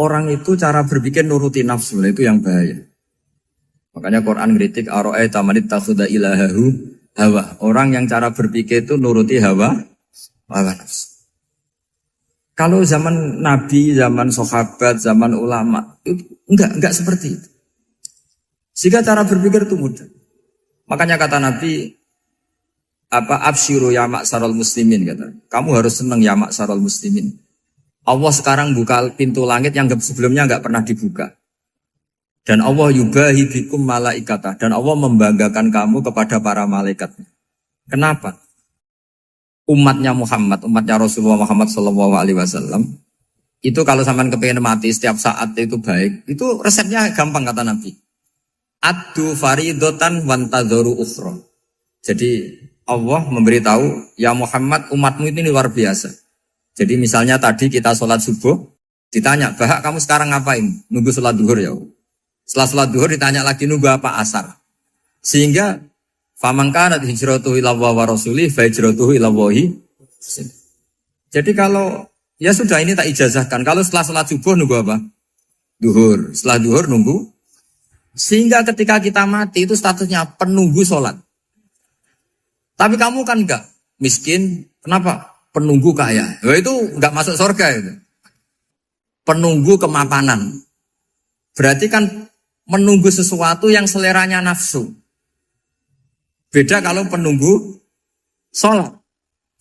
orang itu cara berpikir nuruti nafsu, itu yang bahaya. Makanya Quran kritik ara'aita man ittakhadha ilahahu hawa. Orang yang cara berpikir itu nuruti hawa nafsu. Kalau zaman Nabi, zaman sahabat, zaman ulama itu enggak seperti itu. Sehingga cara berpikir itu mudah. Makanya kata Nabi absyiru ya ma'syaral muslimin kata. Kamu harus senang ya ma'syaral muslimin. Allah sekarang buka pintu langit yang sebelumnya enggak pernah dibuka. Dan Allah yubahi bikum malaikatah. Dan Allah membanggakan kamu kepada para malaikat. Kenapa? Umatnya Muhammad, umatnya Rasulullah Muhammad SAW, itu kalau sampean kepengen mati setiap saat itu baik, itu resepnya gampang kata Nabi. Addu faridotan wantadzoru ukhra. Jadi Allah memberitahu, ya Muhammad umatmu ini luar biasa. Jadi misalnya tadi kita sholat subuh, ditanya, Bahak kamu sekarang ngapain? Nunggu sholat duhur ya. Setelah sholat duhur ditanya lagi nunggu apa asar. Sehingga faman kanat hijratuhu ila Allah wa rasulih fa hijratuhu ila Allah. Jadi kalau ya sudah ini tak ijazahkan. Kalau setelah sholat subuh nunggu apa? Duhur. Setelah duhur nunggu. Sehingga ketika kita mati itu statusnya penunggu sholat. Tapi kamu kan enggak miskin. Kenapa? Penunggu kaya. Nah, itu enggak masuk surga itu. Penunggu kemapanan. Berarti kan menunggu sesuatu yang seleranya nafsu. Beda kalau penunggu sholat.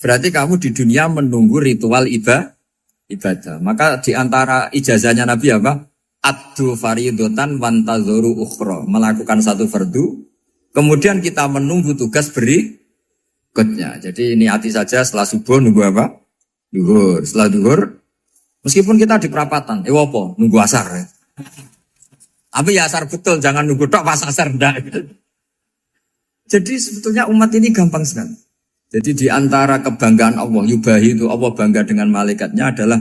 Berarti kamu di dunia menunggu ritual ibadah. Maka di antara ijazahnya Nabi apa? Addu faridotan wantadzoru ukhra. Melakukan satu fardu. Kemudian kita menunggu tugas berikutnya. Jadi niati saja setelah subuh nunggu apa? Duhur. Setelah duhur, meskipun kita di perapatan, apa? Nunggu asar. Ya. Tapi ya asar betul, jangan nunggu tok pas asar ndak. Jadi sebetulnya umat ini gampang sekali. Jadi di antara kebanggaan Allah, yubahi itu Allah bangga dengan malaikatnya adalah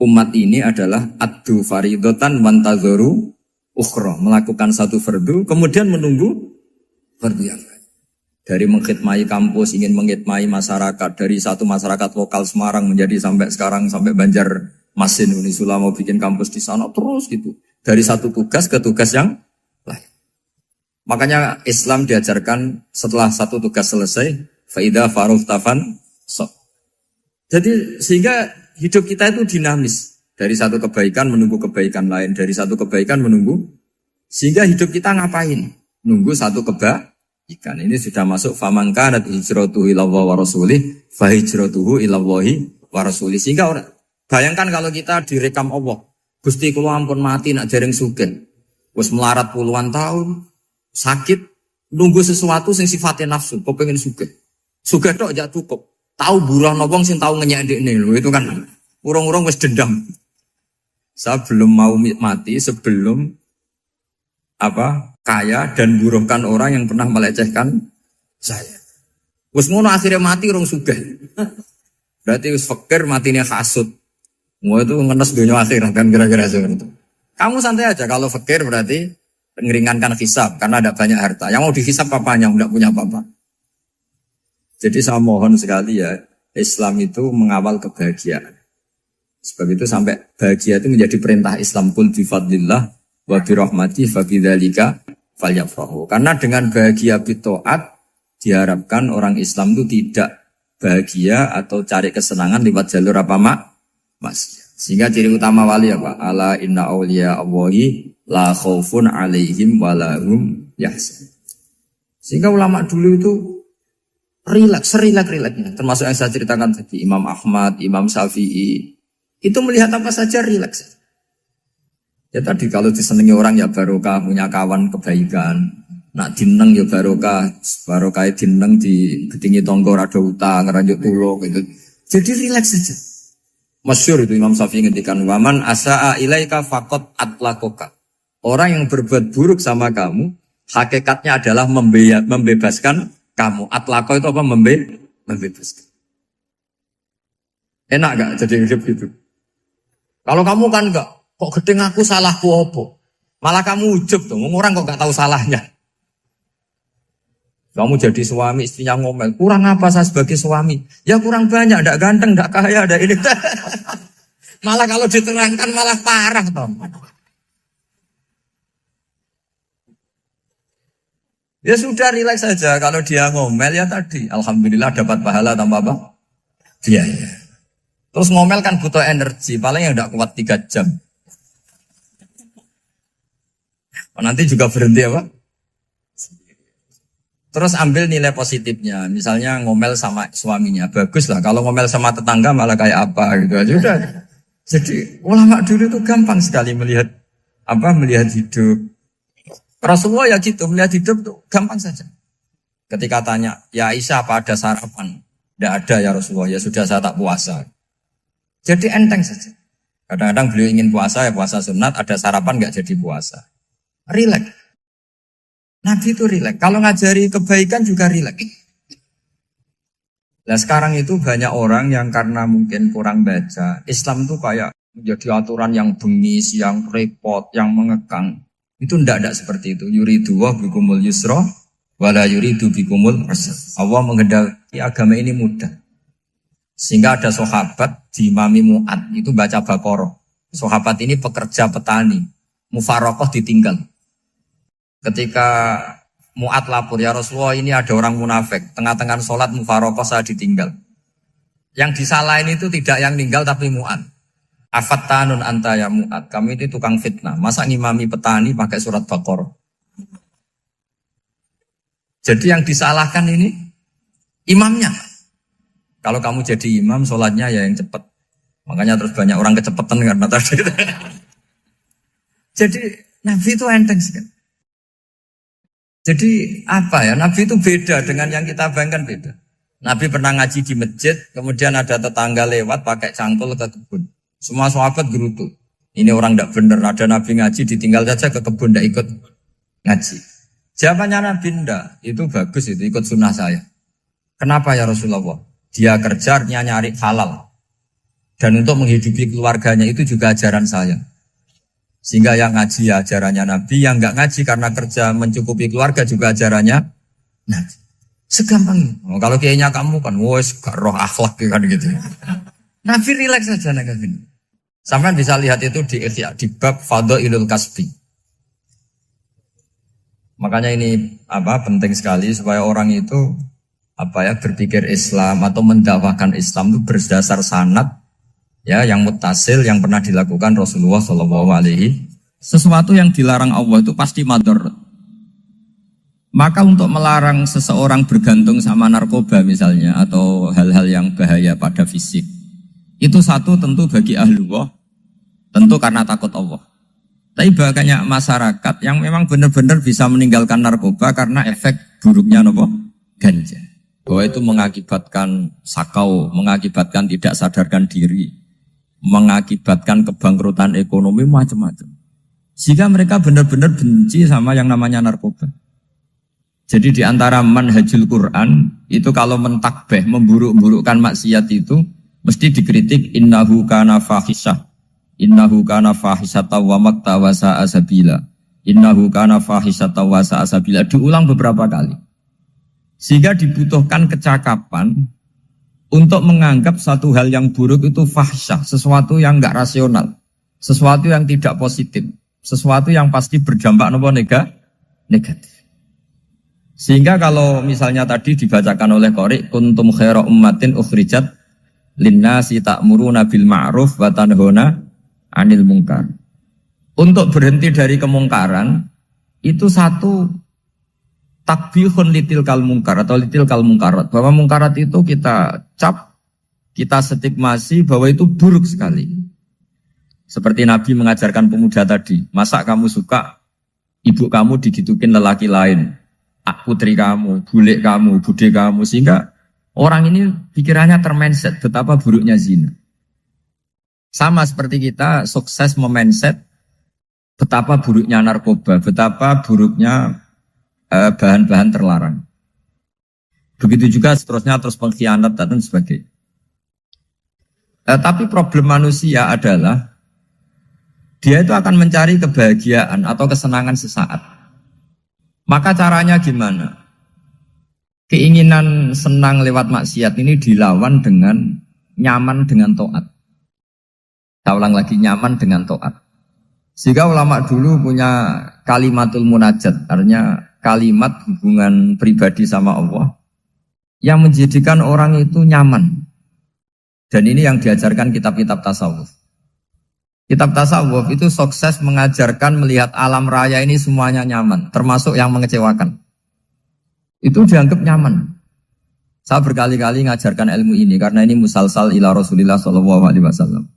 umat ini adalah addu faridotan wantadzoru ukhra, melakukan satu fardu, kemudian menunggu fardu yang lain. Dari mengkhidmati kampus, ingin mengkhidmati masyarakat, dari satu masyarakat lokal Semarang menjadi sampai sekarang sampai Banjarmasin, Unisula mau bikin kampus di sana terus gitu. Dari satu tugas ke tugas yang lain. Makanya Islam diajarkan setelah satu tugas selesai, faida faruhtafan sok. Jadi sehingga hidup kita itu dinamis. Dari satu kebaikan menunggu kebaikan lain, dari satu kebaikan menunggu. Sehingga hidup kita ngapain? Nunggu satu kebaikan. Ini sudah masuk faman kanat hijratuhu ilallahi wa rasulih, fa hijratuhu ilallahi wa rasulih. Sehingga bayangkan kalau kita direkam Allah. Gusti kula ampun mati nak dereng sugih. Wis melarat puluhan tahun, sakit, nunggu sesuatu sing sifatnya nafsu, kepengin sugih. Sugih tok aja cukup. Tahu buruh wong sing tahu ngenyek ndekne lho, itu kan urung-urung wis dendam. Saya belum mau mati sebelum kaya dan buruhkan orang yang pernah melecehkan saya. Wis ngono akhirnya mati urung sugih. Berarti wis fakir matine hasud. Mau itu ngenes dunia akhirat kan kira-kira seperti itu. Kamu santai aja kalau fakir berarti meringankan hisab karena ada banyak harta. Yang mau dihisab papanya enggak punya apa-apa. Jadi saya mohon sekali ya, Islam itu mengawal kebahagiaan. Sebab itu sampai bahagia itu menjadi perintah Islam, qul bi fadlillah wa bi rahmati fa bidzalika falyafrahu. Karena dengan bahagia bi taat diharapkan orang Islam itu tidak bahagia atau cari kesenangan lewat jalur apa Mas. Sehingga ciri utama wali apa? Ala inna awliya Allahi la khaufun alaihim walahum yahzanun. Sehingga ulama dulu itu rileks-rileks-nya. Termasuk yang saya ceritakan tadi, Imam Ahmad, Imam Syafi'i. Itu melihat apa saja rileks. Ya tadi kalau disenangi orang ya barokah, punya kawan kebaikan. Nak dineng ya barokah dineng di getingi tonggo rada utang, ngeranjuk tulung gitu. Jadi rileks saja. Masyhur itu Imam Syafi'i ngendikan waman asaa ilaika faqat atlakoka. Orang yang berbuat buruk sama kamu, hakikatnya adalah membebaskan kamu. Atlako itu apa? Membebaskan. Enak gak jadi hidup gitu? Kalau kamu kan enggak, kok gedeng aku salahku apa? Malah kamu ujub tuh, orang kok gak tahu salahnya. Kamu jadi suami, istrinya ngomel, kurang apa saya sebagai suami? Ya kurang banyak, enggak ganteng, enggak kaya, enggak ini. Malah kalau diterangkan malah parah toh. Ya sudah rileks saja. Kalau dia ngomel ya tadi, alhamdulillah dapat pahala tanpa apa? Biaya. Terus ngomel kan butuh energi, paling yang tidak kuat 3 jam. Nanti juga berhenti apa? Terus ambil nilai positifnya. Misalnya ngomel sama suaminya, bagus lah. Kalau ngomel sama tetangga malah kayak apa gitu aja udah. Jadi ulama dulu itu gampang sekali melihat melihat hidup. Rasulullah ya gitu, melihat hidup tuh gampang saja. Ketika tanya, ya Aisyah apa ada sarapan? Tidak ada ya Rasulullah, ya sudah saya tak puasa. Jadi enteng saja. Kadang-kadang beliau ingin puasa, ya puasa sunat, ada sarapan nggak jadi puasa. Rileks. Nabi itu rileks. Kalau ngajari kebaikan juga rileks. Nah sekarang itu banyak orang yang karena mungkin kurang baca, Islam tuh kayak menjadi aturan yang bengis, yang repot, yang mengekang. Itu tidak seperti itu. Yuridu wa bikumul yusra wala yuridu bikumul usra. Allah menghendaki agama ini mudah. Sehingga ada sahabat di Imami Mu'ad itu baca Baqarah. Sahabat ini pekerja petani, mufarokoh ditinggal. Ketika Mu'ad lapor, ya Rasulullah ini ada orang munafik, tengah-tengah sholat mufarokoh saya ditinggal. Yang disalahin itu tidak yang ninggal tapi Mu'ad. Afattanun anta ya Mu'ad, kami itu tukang fitnah. Masa ngimami petani pakai surat Baqarah? Jadi yang disalahkan ini imamnya. Kalau kamu jadi imam, sholatnya ya yang cepat. Makanya terus banyak orang kecepatan karena tadi. Jadi Nabi itu enteng sekali. Jadi apa ya? Nabi itu beda dengan yang kita bayangkan beda. Nabi pernah ngaji di masjid, kemudian ada tetangga lewat pakai cangkul ke kebun. Semua sahabat gerutu. Ini orang tidak benar. Ada Nabi ngaji ditinggal saja ke kebun, tidak ikut ngaji. Jawabannya Nabi tidak. Itu bagus itu ikut sunnah saya. Kenapa ya Rasulullah? Dia kerjanya nyari halal. Dan untuk menghidupi keluarganya itu juga ajaran saya. Sehingga yang ngaji ya ajarannya Nabi, yang nggak ngaji karena kerja mencukupi keluarga juga ajarannya Nabi. Segampang itu. Kalau kayaknya kamu kan, wes gak roh akhlak kan gitu. Nabi rileks saja Nabi. Sampai bisa lihat itu di Ihya, di bab Fadhailul Kasbi. Makanya ini penting sekali supaya orang itu berpikir Islam atau mendakwakan Islam itu berdasar sanad ya yang muttasil yang pernah dilakukan Rasulullah SAW. Sesuatu yang dilarang Allah itu pasti madharat. Maka untuk melarang seseorang bergantung sama narkoba misalnya atau hal-hal yang bahaya pada fisik, itu satu tentu bagi ahlullah, tentu karena takut Allah. Tapi banyak masyarakat yang memang benar-benar bisa meninggalkan narkoba karena efek buruknya ganja. Bahwa itu mengakibatkan sakau, mengakibatkan tidak sadarkan diri, mengakibatkan kebangkrutan ekonomi macam-macam. Sehingga mereka benar-benar benci sama yang namanya narkoba. Jadi di antara manhajul Quran itu kalau mentakbih, memburuk-burukkan maksiat itu mesti dikritik innahu kana fahisyah. Innahu kana fahisyata wa maqta wa sa'a sabila. Innahu kana fahisyata wa sa'a sabila. Diulang beberapa kali. Sehingga dibutuhkan kecakapan untuk menganggap satu hal yang buruk itu fahsyah, sesuatu yang enggak rasional, sesuatu yang tidak positif, sesuatu yang pasti berdampak negatif. Sehingga kalau misalnya tadi dibacakan oleh Qori, kuntum khaira ummatin ukhrijat linnasi ta'muruna bil ma'ruf wa tanhauna 'anil munkar. Untuk berhenti dari kemungkaran itu satu takbihun litil kal munkar atau litil kal munkarat, bahwa mungkarat itu kita cap, kita stigmasi bahwa itu buruk sekali. Seperti Nabi mengajarkan pemuda tadi, masa kamu suka ibu kamu digitukin lelaki lain, putri kamu, bule kamu, bude kamu, sehingga orang ini pikirannya termindset betapa buruknya zina. Sama seperti kita sukses memindset betapa buruknya narkoba, betapa buruknya bahan-bahan terlarang. Begitu juga seterusnya terus pengkhianat dan sebagainya. Tapi problem manusia adalah dia itu akan mencari kebahagiaan atau kesenangan sesaat. Maka caranya gimana? Keinginan senang lewat maksiat ini dilawan dengan nyaman dengan taat. ulang lagi, nyaman dengan taat. Sehingga ulama dulu punya kalimatul munajat, artinya kalimat hubungan pribadi sama Allah yang menjadikan orang itu nyaman. Dan ini yang diajarkan kitab-kitab tasawuf. Kitab tasawuf itu sukses mengajarkan melihat alam raya ini semuanya nyaman, termasuk yang mengecewakan. Itu dianggap nyaman. Saya berkali-kali mengajarkan ilmu ini karena ini musalsal ila Rasulillah SAW.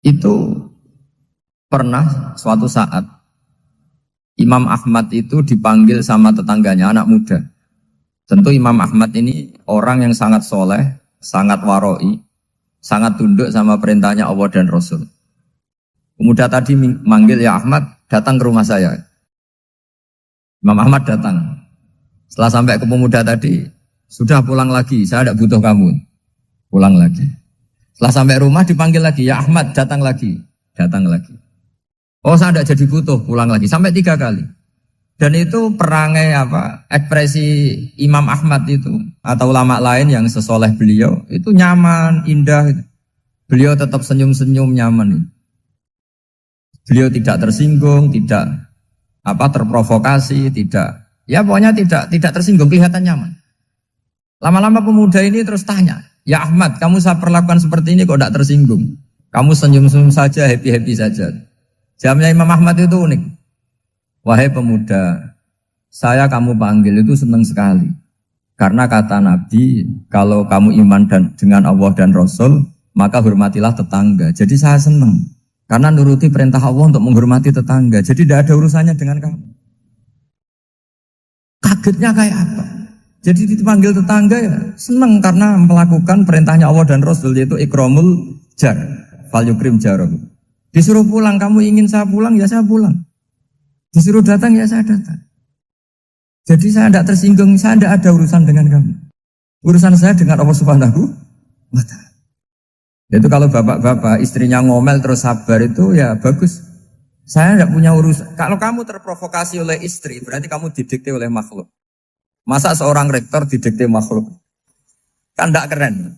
Itu pernah suatu saat Imam Ahmad itu dipanggil sama tetangganya, anak muda. Tentu Imam Ahmad ini orang yang sangat soleh, sangat waroi, sangat tunduk sama perintahnya Allah dan Rasul. Pemuda tadi manggil, ya Ahmad, datang ke rumah saya. Imam Ahmad datang. Setelah sampai ke pemuda tadi, sudah pulang lagi, saya tidak butuh kamu. Pulang lagi. Setelah sampai rumah dipanggil lagi, ya Ahmad, datang lagi. Datang lagi. Oh, saya tidak jadi butuh, pulang lagi. Sampai 3 kali. Dan itu perangai ekspresi Imam Ahmad itu atau ulama lain yang sesoleh beliau itu nyaman, indah. Beliau tetap senyum-senyum nyaman. Beliau tidak tersinggung, tidak terprovokasi, pokoknya tidak tersinggung, kelihatan nyaman. Lama-lama pemuda ini terus tanya, ya Ahmad, kamu saya perlakukan seperti ini kok tidak tersinggung? Kamu senyum-senyum saja, happy-happy saja. Jawabnya Imam Ahmad itu unik. Wahai pemuda, saya kamu panggil itu senang sekali. Karena kata Nabi, kalau kamu iman dengan Allah dan Rasul, maka hormatilah tetangga. Jadi saya senang. Karena nuruti perintah Allah untuk menghormati tetangga. Jadi tidak ada urusannya dengan kamu. Kagetnya kayak apa? Jadi dipanggil tetangga ya senang karena melakukan perintahnya Allah dan Rasul, yaitu ikramul jar, fal yukrim jarum. Disuruh pulang, kamu ingin saya pulang, ya saya pulang. Disuruh datang, ya saya datang. Jadi saya tidak tersinggung, saya tidak ada urusan dengan kamu. Urusan saya dengan Allah Subhanahu wa Ta'ala. Itu kalau bapak-bapak istrinya ngomel terus sabar itu ya bagus. Saya tidak punya urusan. Kalau kamu terprovokasi oleh istri, berarti kamu didikte oleh makhluk. Masa seorang rektor didikte makhluk? Kan tidak keren.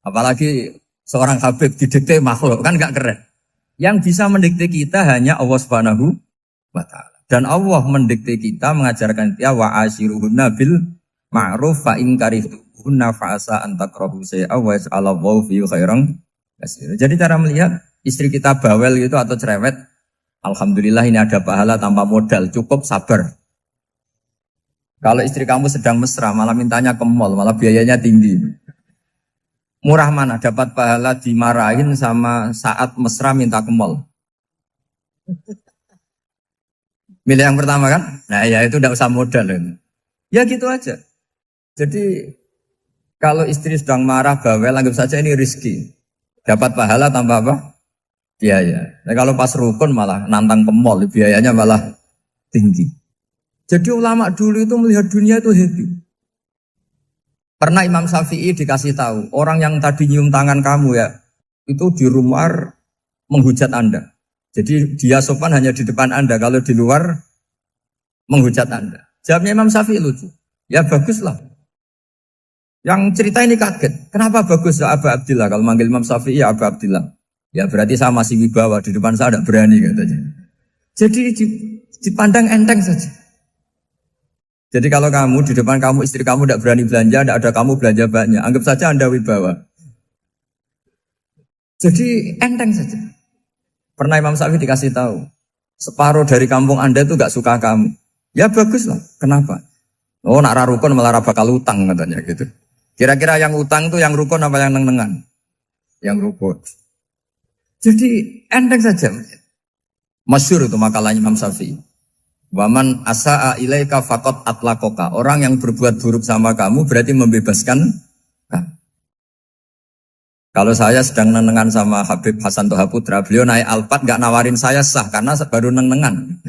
Apalagi seorang habib didikte makhluk, kan enggak keren. Yang bisa mendikte kita hanya Allah Subhanahu wa Ta'ala. Dan Allah mendikte kita, mengajarkan kita wa ashiruhunna bil ma'ruf fa in karihtuhunna fa asa an takrahu shay'a wa yaj'alallahu fi khairan katsira. Jadi cara melihat istri kita bawel gitu atau cerewet, alhamdulillah ini ada pahala tanpa modal, cukup sabar. Kalau istri kamu sedang mesra, malah mintanya ke mall, malah biayanya tinggi. Murah mana dapat pahala dimarahin sama saat mesra minta ke mall? Milih yang pertama kan? Nah ya itu tidak usah modal. Ya gitu aja. Jadi kalau istri sedang marah, bawel, anggap saja ini rezeki. Dapat pahala tanpa apa? Biaya. Nah kalau pas rukun malah nantang ke mall, biayanya malah tinggi. Jadi ulama dulu itu melihat dunia itu happy. Pernah Imam Syafi'i dikasih tahu, orang yang tadi nyium tangan kamu ya, itu di rumah menghujat Anda. Jadi dia sopan hanya di depan Anda, kalau di luar menghujat Anda. Jawabnya Imam Syafi'i lucu. Ya baguslah. Yang cerita ini kaget. Kenapa bagus ya Aba Abdillah? Kalau manggil Imam Syafi'i ya Aba Abdillah. Ya berarti saya masih wibawa, di depan saya tidak berani katanya. Jadi dipandang enteng saja. Jadi kalau kamu, di depan kamu, istri kamu tidak berani belanja, tidak ada kamu belanja banyak. Anggap saja Anda wibawa. Jadi enteng saja. Pernah Imam Syafi'i dikasih tahu, separuh dari kampung Anda itu gak suka kamu. Ya bagus lah, kenapa? Oh nak rukun malah bakal utang katanya gitu. Kira-kira yang utang itu yang rukun apa yang neng-nengan? Yang rukun. Jadi enteng saja. Masyhur itu makalahnya Imam Syafi'i. Waman asa'a ilaika faqad atlaqaka. Orang yang berbuat buruk sama kamu berarti membebaskan kamu. Kalau saya sedang nenengan sama Habib Hasan Toha Putra, beliau naik Alphard gak nawarin saya sah karena baru nenengan.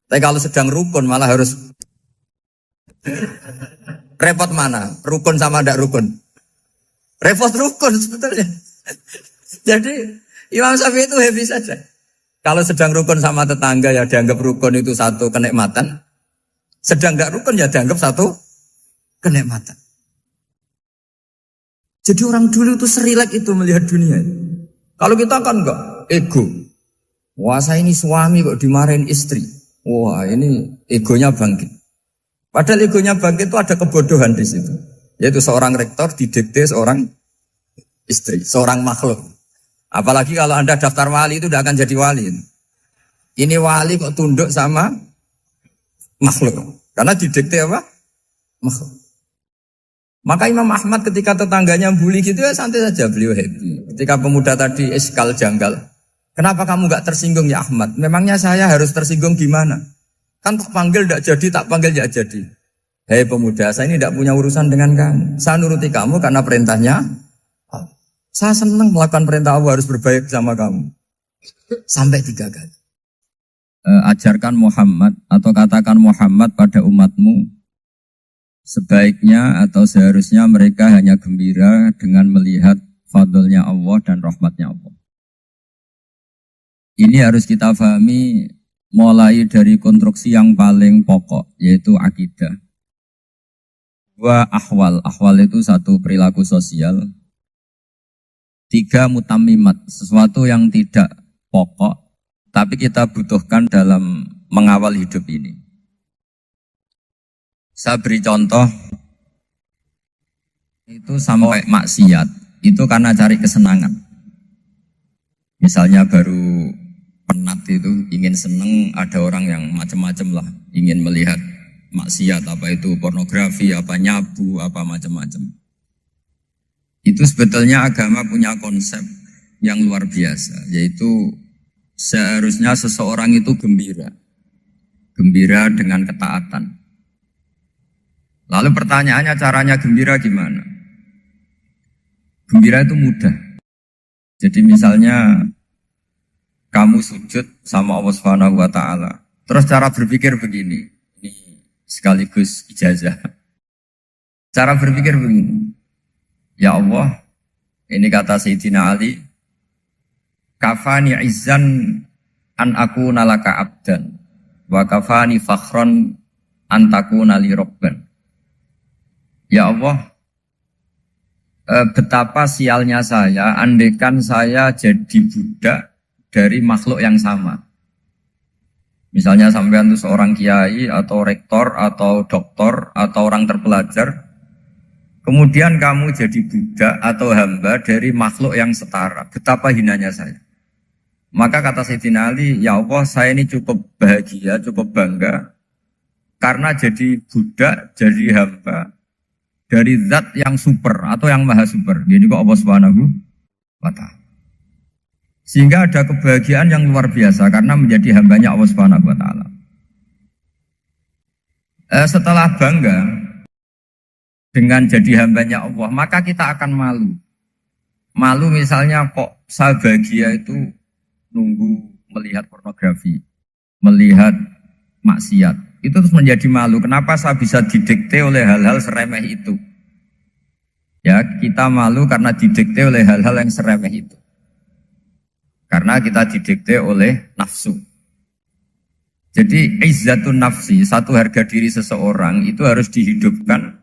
Tapi kalau sedang rukun malah harus repot mana? Rukun sama ndak rukun? Repot rukun sebetulnya. Jadi Imam Syafi'i itu happy saja. Kalau sedang rukun sama tetangga ya dianggap rukun itu satu kenikmatan. Sedang tidak rukun ya dianggap satu kenikmatan. Jadi orang dulu itu serilek itu melihat dunia. Kalau kita kan enggak, ego. Wah saya ini suami kok dimarahin istri. Wah ini egonya bangkit. Padahal egonya bangkit itu ada kebodohan di situ. Yaitu seorang rektor didikte seorang istri, seorang makhluk. Apalagi kalau Anda daftar wali itu tidak akan jadi wali. Ini wali kok tunduk sama makhluk. Karena didikte apa? Makhluk. Maka Imam Ahmad ketika tetangganya bully gitu ya santai saja, beliau happy. Ketika pemuda tadi iskal janggal, kenapa kamu gak tersinggung ya Ahmad? Memangnya saya harus tersinggung gimana? Kan tak panggil tidak jadi, tak panggil tidak jadi. Hei pemuda, saya ini tidak punya urusan dengan kamu. Saya nuruti kamu karena perintahnya. Saya senang melakukan perintah Allah, harus berbaik sama kamu. Sampai 3 kali. Ajarkan Muhammad atau katakan Muhammad pada umatmu. Sebaiknya atau seharusnya mereka hanya gembira dengan melihat fadlnya Allah dan rahmatnya Allah. Ini harus kita pahami mulai dari konstruksi yang paling pokok, yaitu akidah. 2 ahwal. Ahwal itu 1 perilaku sosial. 3 mutammimat, sesuatu yang tidak pokok, tapi kita butuhkan dalam mengawal hidup ini. Saya beri contoh, itu sampai maksiat, itu karena cari kesenangan. Misalnya baru penat itu, ingin seneng, ada orang yang macam-macam lah, ingin melihat maksiat, apa itu pornografi, apa nyabu, apa macam-macam. Itu sebetulnya agama punya konsep yang luar biasa, yaitu seharusnya seseorang itu gembira. Gembira dengan ketaatan. Lalu pertanyaannya caranya gembira gimana? Gembira itu mudah. Jadi misalnya kamu sujud sama Allah Subhanahu wa taala. Terus cara berpikir begini. Ini sekaligus ijazah. Cara berpikir begini. Ya Allah, ini kata Sayyidina Ali, kafani izzan an akuna laka abdan wa kafani fakhron an takuna li rabban. Ya Allah, betapa sialnya saya andaikan saya jadi budak dari makhluk yang sama. Misalnya sampean itu seorang kiai atau rektor atau doktor atau orang terpelajar, kemudian kamu jadi budak atau hamba dari makhluk yang setara. Betapa hinanya saya. Maka kata Sayyidina Ali, ya Allah saya ini cukup bahagia, cukup bangga karena jadi budak, jadi hamba dari zat yang super atau yang maha super. Jadi kok Allah Subhanahu wa ta'ala. Sehingga ada kebahagiaan yang luar biasa karena menjadi hambanya Allah Subhanahu wa ta'ala. Setelah bangga dengan jadi hambanya Allah, maka kita akan malu. Malu misalnya kok saya bahagia itu nunggu melihat pornografi, melihat maksiat. Itu terus menjadi malu. Kenapa saya bisa didikte oleh hal-hal seremeh itu? Ya, kita malu karena didikte oleh hal-hal yang seremeh itu. Karena kita didikte oleh nafsu. Jadi izzatun nafsi, satu harga diri seseorang itu harus dihidupkan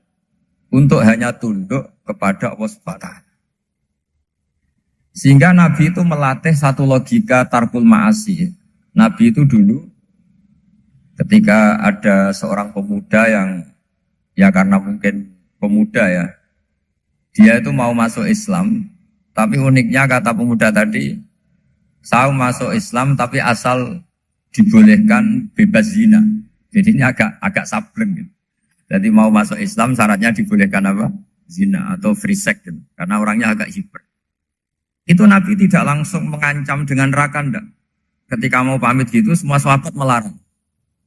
untuk hanya tunduk kepada Allah SWT. Sehingga Nabi itu melatih satu logika tarkul ma'asi. Nabi itu dulu ketika ada seorang pemuda yang ya karena mungkin pemuda ya, dia itu mau masuk Islam, tapi uniknya kata pemuda tadi, saya masuk Islam tapi asal dibolehkan bebas zina. Jadi ini agak sableng gitu. Jadi mau masuk Islam syaratnya dibolehkan apa? Zina atau free sex gitu. Karena orangnya agak hiper. Itu Nabi tidak langsung mengancam dengan neraka enggak. Ketika mau pamit gitu semua sahabat melarang.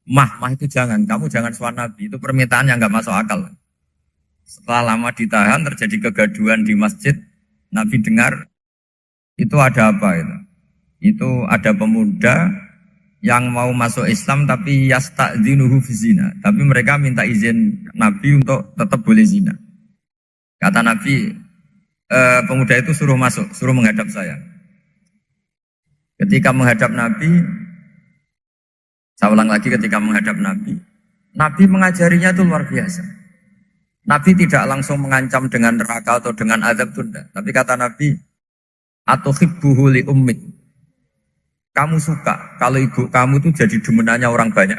Mah itu jangan, kamu jangan suan Nabi, itu permintaan yang nggak masuk akal. Setelah lama ditahan, terjadi kegaduhan di masjid, Nabi dengar, itu ada apa itu? Itu ada pemuda yang mau masuk Islam tapi yasta'dzinuhu fi zina. Tapi mereka minta izin Nabi untuk tetap boleh zina. Kata Nabi, pemuda itu suruh masuk, suruh menghadap saya. Ketika menghadap Nabi, saya ulang lagi ketika menghadap Nabi. Nabi mengajarinya itu luar biasa. Nabi tidak langsung mengancam dengan neraka atau dengan azab tunda. Tapi kata Nabi, atau hibbuhu li ummik. Kamu suka kalau ibu kamu tuh jadi demenannya orang banyak.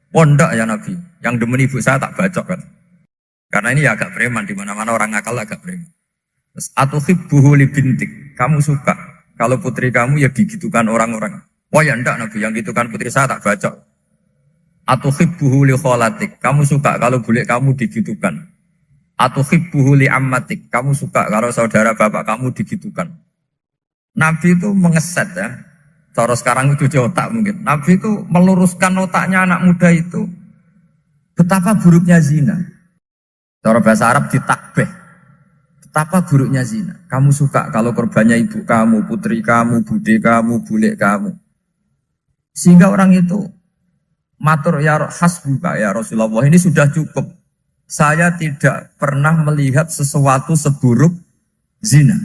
Pondok ya Nabi, yang demen ibu saya tak bacok kan. Karena ini ya agak preman, di mana-mana orang nakal agak preman. Terus atau hibbuhu li bintik. Kamu suka kalau putri kamu ya digitukan orang-orang. Wah ya enggak Nabi, yang gitukan putri saya tak bacok. Atau hibbuhu li kholatik. Kamu suka kalau bule kamu digitukan. Atau hibbuhu li ammatik. Kamu suka kalau saudara bapak kamu digitukan. Nabi itu mengeset ya. Cara sekarang itu otak mungkin. Nabi itu meluruskan otaknya anak muda itu. Betapa buruknya zina. Cara bahasa Arab ditakbih. Betapa buruknya zina. Kamu suka kalau korbannya ibu kamu, putri kamu, bude kamu, bule kamu. Sehingga orang itu matur ya hasbuka ya Rasulullah, ini sudah cukup. Saya tidak pernah melihat sesuatu seburuk zina.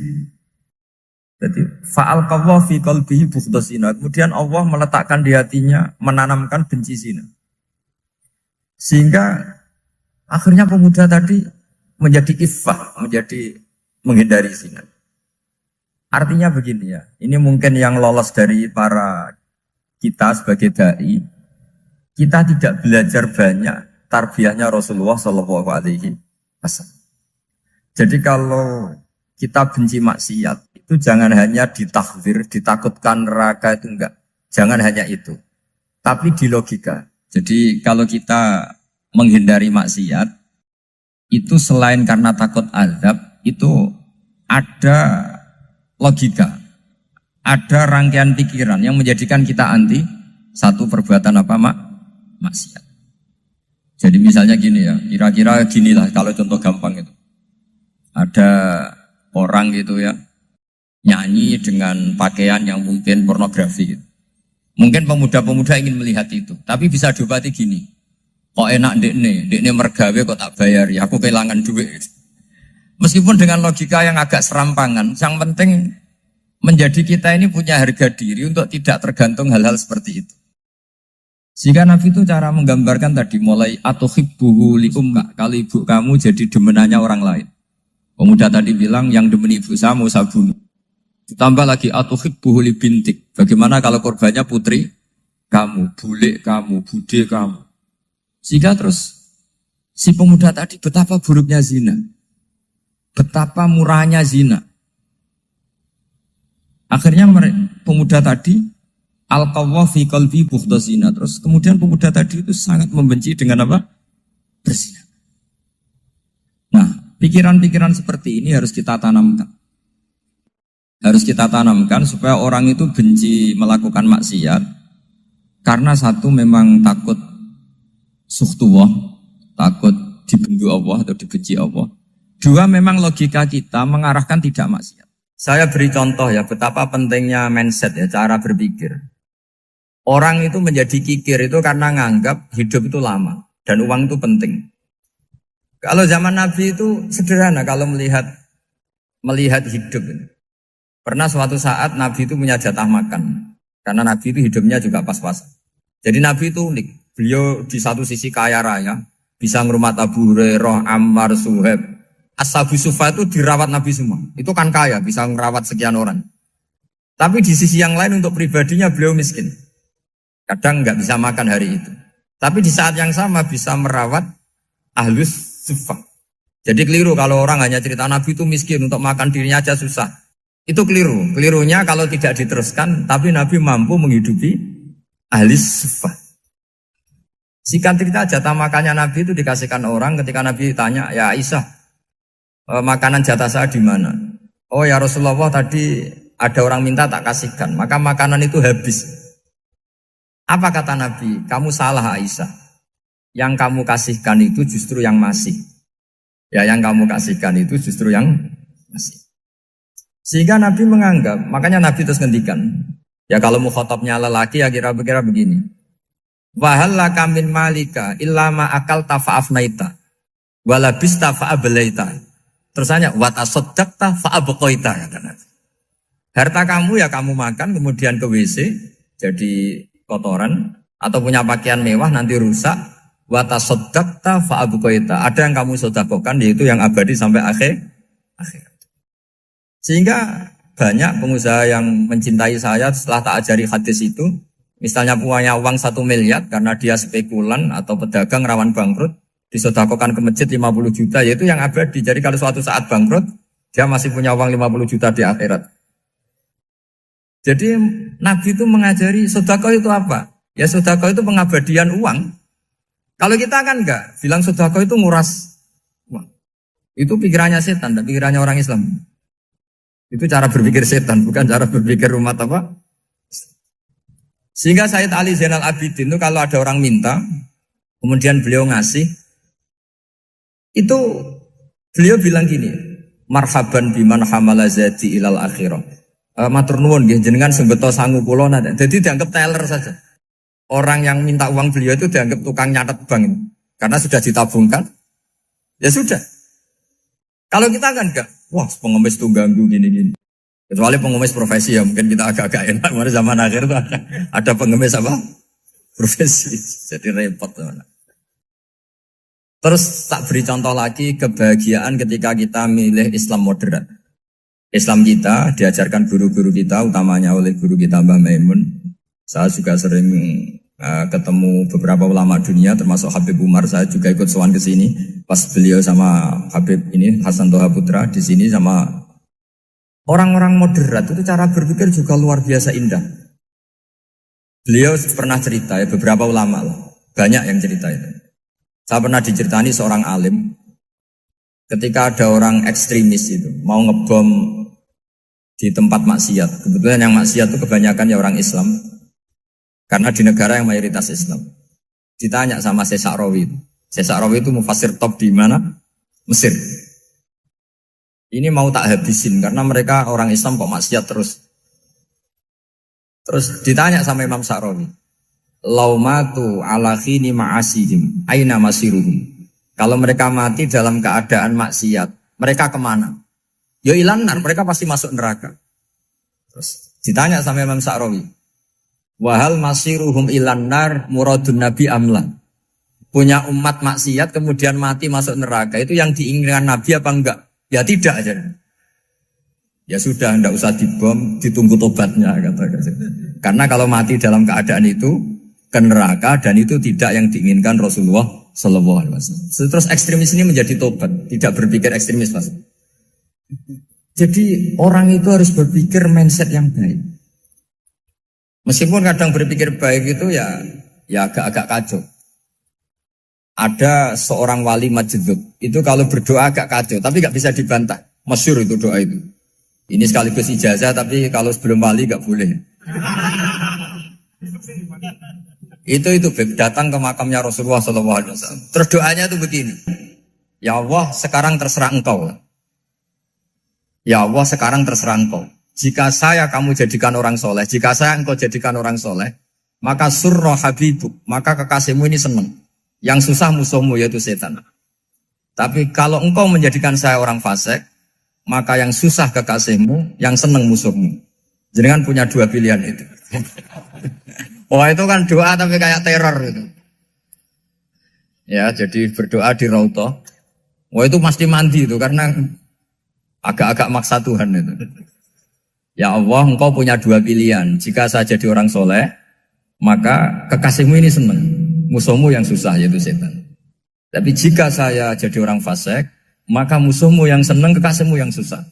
Jadi fa'al qawwa fi qalbihi bughdha zina. Kemudian Allah meletakkan di hatinya, menanamkan benci zina. Sehingga akhirnya pemuda tadi menjadi iffah, menjadi menghindari zina. Artinya begini ya, ini mungkin yang lolos dari para kita sebagai dai, kita tidak belajar banyak tarbiyahnya Rasulullah Shallallahu Alaihi Wasallam. Jadi kalau kita benci maksiat, itu jangan hanya ditakhzir, ditakutkan neraka itu enggak. Jangan hanya itu. Tapi di logika. Jadi kalau kita menghindari maksiat, itu selain karena takut azab, itu ada logika. Ada rangkaian pikiran yang menjadikan kita anti satu perbuatan apa maksiat. Jadi misalnya gini ya, kira-kira ginilah kalau contoh gampang itu. Ada orang gitu ya, nyanyi dengan pakaian yang mungkin pornografi gitu. Mungkin pemuda-pemuda ingin melihat itu, tapi bisa diobati gini. Kok enak dekne mergawe kok tak bayar ya, aku kehilangan duit. Meskipun dengan logika yang agak serampangan, yang penting menjadi kita ini punya harga diri untuk tidak tergantung hal-hal seperti itu. Sehingga Nabi itu cara menggambarkan tadi mulai atuhibbuhu li ummik, kalau ibu kamu jadi demenannya orang lain. Pemuda tadi bilang yang demen ibu saya mau saya bunuh. Ditambah lagi atuhibbuhu li bintik. Bagaimana kalau korbannya putri kamu, bule kamu, bude kamu. Sehingga terus si pemuda tadi betapa buruknya zina. Betapa murahnya zina. Akhirnya pemuda tadi al-qawwa fi qalbi bughdha zina. Terus kemudian pemuda tadi itu sangat membenci dengan apa? Berzina. Nah, pikiran-pikiran seperti ini harus kita tanamkan. Harus kita tanamkan supaya orang itu benci melakukan maksiat. Karena satu memang takut sukhtuwah, takut dibendu Allah atau dibenci Allah. Dua memang logika kita mengarahkan tidak maksiat. Saya beri contoh ya, betapa pentingnya mindset ya, cara berpikir. Orang itu menjadi kikir itu karena nganggap hidup itu lama dan uang itu penting. Kalau zaman Nabi itu sederhana kalau melihat hidup. Pernah suatu saat Nabi itu punya jatah makan. Karena Nabi itu hidupnya juga pas-pasan. Jadi Nabi itu unik. Beliau di satu sisi kaya raya, bisa ngurmat Abu Hurairah, Ammar, Suhaib. Ashabu Sufa itu dirawat Nabi semua. Itu kan kaya, bisa merawat sekian orang. Tapi di sisi yang lain untuk pribadinya beliau miskin. Kadang nggak bisa makan hari itu. Tapi di saat yang sama bisa merawat Ahlus Sufa. Jadi keliru kalau orang hanya cerita Nabi itu miskin, untuk makan dirinya aja susah. Itu keliru. Kelirunya kalau tidak diteruskan, tapi Nabi mampu menghidupi Ahlus Sufa. Singkat cerita jatah makannya Nabi itu dikasihkan orang ketika Nabi tanya, ya Aisyah, makanan jatah saya di mana? Oh ya Rasulullah, tadi ada orang minta tak kasihkan, maka makanan itu habis. Apa kata Nabi? Kamu salah Aisyah. Yang kamu kasihkan itu justru yang masih. Ya yang kamu kasihkan itu justru yang masih. Sehingga Nabi menganggap, makanya Nabi terus ngendikan. Ya kalau mukhatabnya lelaki ya kira-kira begini. Wahal laka min malika illa ma akal tafa'afnaita walabis tafa'ablaita. Terus tanya, watasoddaqta fa'abqaita, kata Nabi. Harta kamu ya kamu makan, kemudian ke WC, jadi kotoran, atau punya pakaian mewah, nanti rusak. Watasoddaqta fa'abqaita. Ada yang kamu sedekahkan, yaitu yang abadi sampai akhir. Sehingga banyak pengusaha yang mencintai saya setelah tak ajari hadis itu. Misalnya punya uang 1 miliar karena dia spekulan atau pedagang rawan bangkrut. Disedekahkan ke masjid 50 juta, yaitu yang abadi. Jadi kalau suatu saat bangkrut, dia masih punya uang 50 juta di akhirat. Jadi Nabi itu mengajari sedekah itu apa? Ya sedekah itu pengabadian uang. Kalau kita kan enggak, bilang sedekah itu nguras uang. Itu pikirannya setan, dan pikirannya orang Islam. Itu cara berpikir setan, bukan cara berpikir umat apa? Sehingga Sayyid Ali Zainal Abidin itu kalau ada orang minta, kemudian beliau ngasih, itu beliau bilang gini, marhaban biman hamala zati ilal akhirah. Matur nuwun nggih jenengan sing beto sangu kula nate. Jadi dianggap teller saja. Orang yang minta uang beliau itu dianggap tukang nyatet bank. Karena sudah ditabungkan. Ya sudah. Kalau kita kan enggak, wah pengemis tuh ganggu gini-gini. Kecuali pengemis profesi ya mungkin kita agak-agak enak. Karena zaman akhir tuh ada pengemis apa? Profesi. Jadi repot teman. Terus tak beri contoh lagi kebahagiaan ketika kita milih Islam moderat. Islam kita diajarkan guru-guru kita, utamanya oleh guru kita Mbah Maimun. Saya juga sering ketemu beberapa ulama dunia, termasuk Habib Umar. Saya juga ikut sowan ke sini pas beliau sama Habib ini Hasan Toha Putra di sini sama orang-orang moderat. Itu cara berpikir juga luar biasa indah. Beliau pernah cerita ya, beberapa ulama lah, banyak yang cerita itu. Saya pernah diceritani seorang alim ketika ada orang ekstremis itu mau ngebom di tempat maksiat. Kebetulan yang maksiat itu kebanyakan ya orang Islam karena di negara yang mayoritas Islam. Ditanya sama Syekh Sa'rawi. Syekh Sa'rawi itu mufassir top di mana? Mesir. Ini mau tak habisin karena mereka orang Islam kok maksiat terus. Terus ditanya sama Imam Sa'rawi. Laumatu ala khini ma'asihim aina masiruhum. Kalau mereka mati dalam keadaan maksiat, mereka kemana? Ya ilan nar, mereka pasti masuk neraka. Terus ditanya sama Imam Sa'rawi, wahal masiruhum ilan nar muradun nabi amla. Punya umat maksiat kemudian mati masuk neraka, itu yang diinginkan Nabi apa enggak? Ya tidak aja. Ya sudah, enggak usah dibom, ditunggu tobatnya kata. Karena kalau mati dalam keadaan itu ke neraka dan itu tidak yang diinginkan Rasulullah Sallallahu Alaihi Wasallam. Terus ekstremis ini menjadi tobat, tidak berpikir ekstremis Mas. Jadi orang itu harus berpikir mindset yang baik. Meskipun kadang berpikir baik itu ya agak-agak kacau. Ada seorang wali majdud itu kalau berdoa agak kacau, tapi nggak bisa dibantah. Masyhur itu doa itu. Ini sekaligus ijazah, tapi kalau sebelum wali nggak boleh. Itu datang ke makamnya Rasulullah SAW. Terus doanya itu begini. Ya Allah, sekarang terserah engkau. Ya Allah, sekarang terserah engkau. Jika saya kamu jadikan orang soleh, jika saya engkau jadikan orang soleh, maka surra habibuk, maka kekasihmu ini senang. Yang susah musuhmu yaitu setan. Tapi kalau engkau menjadikan saya orang fasik, maka yang susah kekasihmu, yang senang musuhmu. Jadi kan punya dua pilihan itu. Wah itu kan doa tapi kayak teror itu. Ya jadi berdoa di Raudhah. Wah itu mesti mandi itu karena agak-agak maksa Tuhan itu. Ya Allah engkau punya dua pilihan. Jika saya jadi orang soleh, maka kekasihmu ini senang. Musuhmu yang susah yaitu setan. Tapi jika saya jadi orang fasik, maka musuhmu yang senang, kekasihmu yang susah.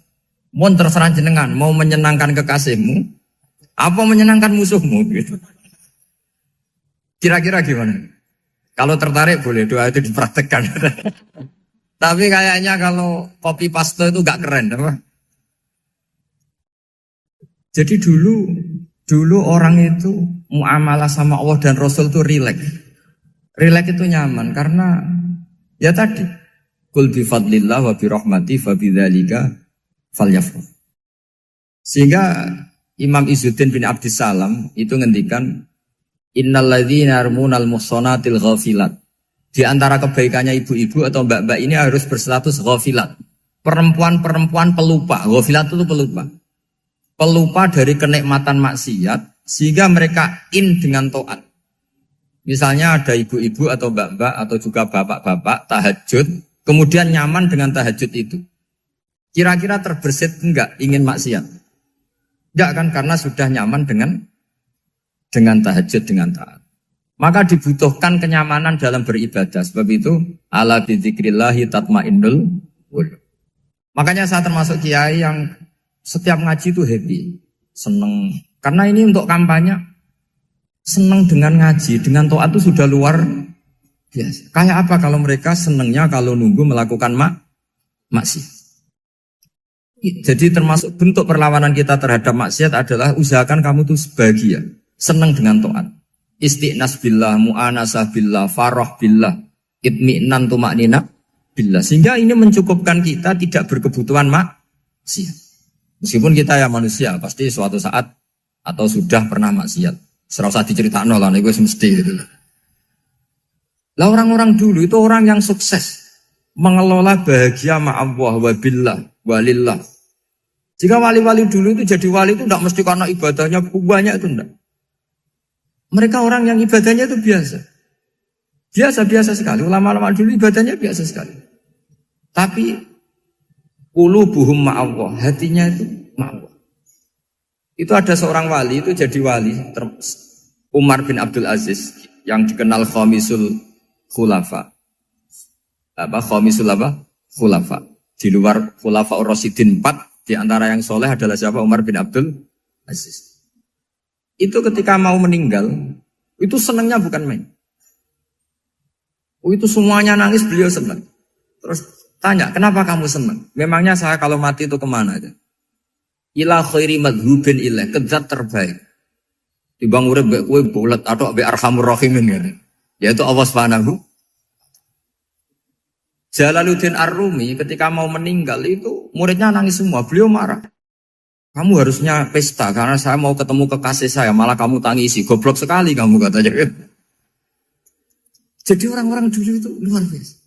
Mohon terserah jenengan, mau menyenangkan kekasihmu, apa menyenangkan musuhmu gitu. Kira-kira gimana? Kalau tertarik boleh doa itu dipraktekkan. Tapi kayaknya kalau copy paste itu gak keren, apa? Jadi dulu orang itu muamalah sama Allah dan Rasul itu rileks. Rileks itu nyaman karena ya tadi qul bi fadlillah wa bi rahmati fa bidzalika falyafrah. Sehingga Imam Izzuddin bin Abdissalam itu ngendikan innalladzina yarmunal muhsanatil ghafilat. Di antara kebaikannya ibu-ibu atau mbak-mbak ini harus berstatus ghafilat. Perempuan-perempuan pelupa. Ghafilat itu pelupa. Pelupa dari kenikmatan maksiat sehingga mereka dengan taat. Misalnya ada ibu-ibu atau mbak-mbak atau juga bapak-bapak tahajud, kemudian nyaman dengan tahajud itu. Kira-kira terbersit enggak ingin maksiat? Enggak kan, karena sudah nyaman dengan tahajud, dengan taat. Maka dibutuhkan kenyamanan dalam beribadah. Sebab itu ala bidzikrillahi tatmainnul qulub. Makanya saya termasuk kiai yang setiap ngaji itu happy, seneng. Karena ini untuk kampanye, seneng dengan ngaji, dengan taat itu sudah luar biasa. Kayak apa kalau mereka senengnya kalau nunggu melakukan maksiat. Jadi termasuk bentuk perlawanan kita terhadap maksiat adalah usahakan kamu tuh sebahagia, seneng dengan taat. Istiqnas billah, mu'anasah billah, farah billah, itmi'nan tumaknina billah. Sehingga ini mencukupkan kita tidak berkebutuhan maksiat. Meskipun kita ya manusia, pasti suatu saat atau sudah pernah maksiat. Serasa diceritakan lah, itu mesti gitu. Lah orang-orang dulu itu orang yang sukses mengelola bahagia ma'allah wa billah walillah. Jika wali-wali dulu itu jadi wali itu tidak mesti karena ibadahnya banyak, itu enggak. Mereka orang yang ibadahnya itu biasa. Biasa-biasa sekali. Ulama-ulama dulu ibadahnya biasa sekali. Tapi qulubuhum ma'allah, hatinya itu ma'allah. Itu ada seorang wali itu jadi wali, Umar bin Abdul Aziz yang dikenal khamisul khulafa. Khamisul khulafa. Di luar khulafa Rasyidin 4, di antara yang soleh adalah siapa? Umar bin Abdul Aziz. Itu ketika mau meninggal, itu senangnya bukan main. Itu semuanya nangis, beliau senang. Terus tanya, kenapa kamu senang? Memangnya saya kalau mati itu kemana aja? Ila khairi madhubin ilah, ke zat terbaik. Dibang urip mbek kowe bulet atau mbek arhamur rahimin gitu. Yaitu Allah Subhanahu. Jalaluddin Ar-Rumi ketika mau meninggal itu muridnya nangis semua, beliau marah. Kamu harusnya pesta karena saya mau ketemu kekasih saya, malah kamu tangisi, goblok sekali kamu katanya. Jadi orang-orang dulu itu luar biasa.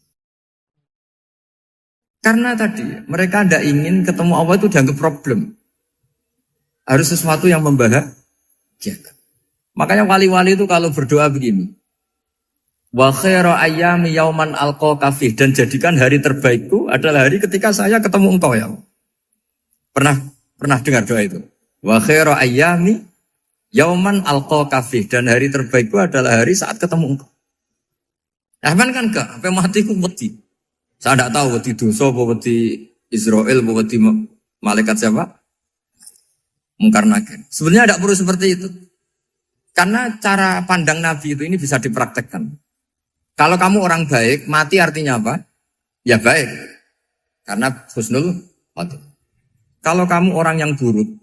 Karena tadi mereka tidak ingin ketemu Allah itu dianggap problem. Harus sesuatu yang membahagiakan. Makanya wali-wali itu kalau berdoa begini. Wa khairu ayyami yauman alqa kafih, dan jadikan hari terbaikku adalah hari ketika saya ketemu engkau ya. Pernah dengar doa itu? Wa khairu ayyami yauman alqa kafih, dan hari terbaikku adalah hari saat ketemu engkau. Nah, kan enggak, sampai mati ku wedi. Saya tidak tahu wedi dosa apa wedi Israel apa wedi malaikat siapa? Mungkar Nakir. Sebenarnya tidak perlu seperti itu. Karena cara pandang Nabi itu ini bisa dipraktekkan. Kalau kamu orang baik, mati artinya apa? Ya baik. Karena husnul khotimah. Kalau kamu orang yang buruk,